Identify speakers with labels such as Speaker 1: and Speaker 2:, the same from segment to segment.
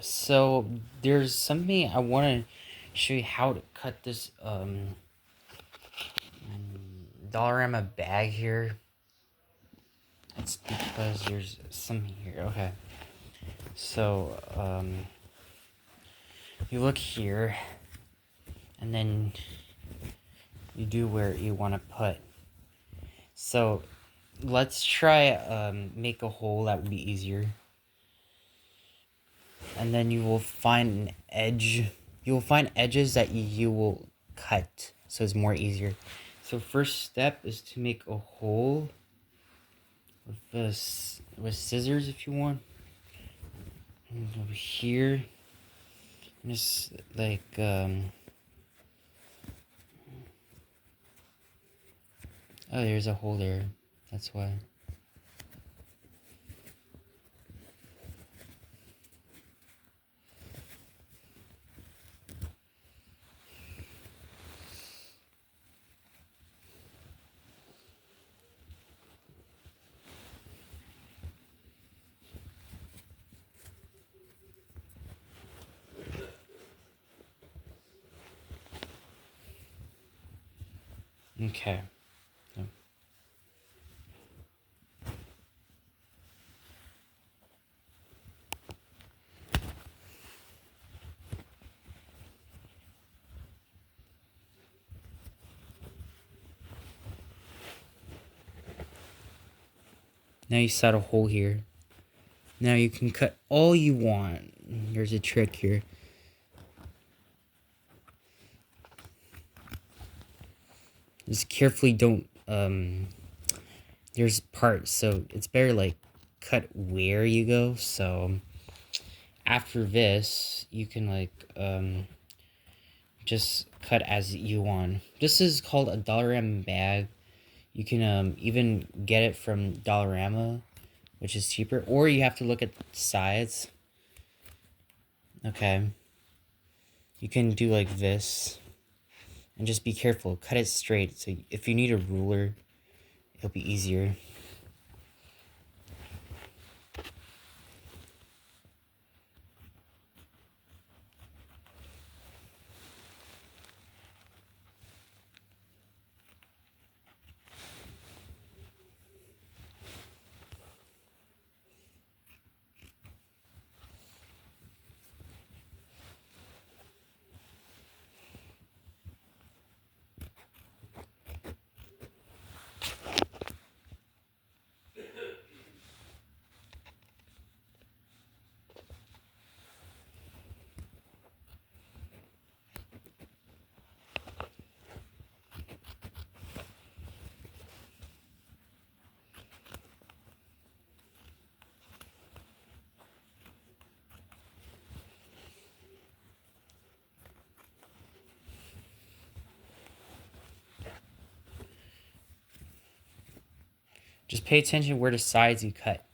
Speaker 1: So there's something I want to show you how to cut this Dollarama bag here. It's because there's some here. Okay. So you look here, and then you do where you want to put. So let's try make a hole that would be easier. And then you will find an edge. You will find edges that you will cut, so it's more easier. So first step is to make a hole with scissors if you want. And over here, just like oh, there's a hole there. That's why. Okay. So now you set a hole here. Now you can cut all you want. There's a trick here. Just carefully don't there's parts, so it's better like cut where you go. So after this you can like just cut as you want. This is called a Dollarama bag. You can even get it from Dollarama, which is cheaper, or you have to look at the sides. Okay, you can do like this, and just be careful, cut it straight. So if you need a ruler, it'll be easier. Just pay attention where the sides you cut.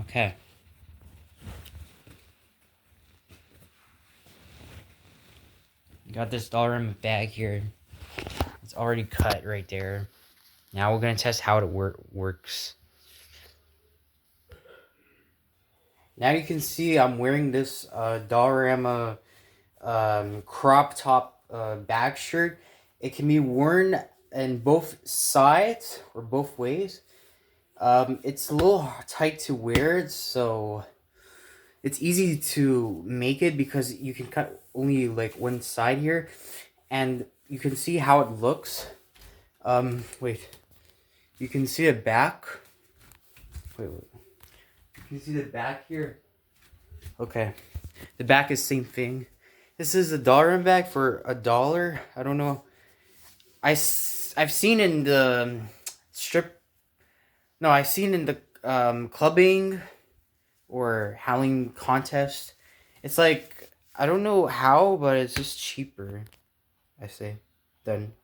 Speaker 1: Okay. Got this Dollarama bag here. It's already cut right there. Now we're gonna test how it works. Now you can see I'm wearing this Dollarama crop top bag shirt. It can be worn in both sides or both ways. It's a little tight to wear, so it's easy to make it because you can cut only like one side here, and you can see how it looks. Wait, you can see the back. Wait. You can see the back here. Okay, the back is same thing. This is a Dollarama bag for $1. I don't know. I've seen in the strip. No, I've seen in the clubbing or howling contest. It's like I don't know how, but it's just cheaper. I say, than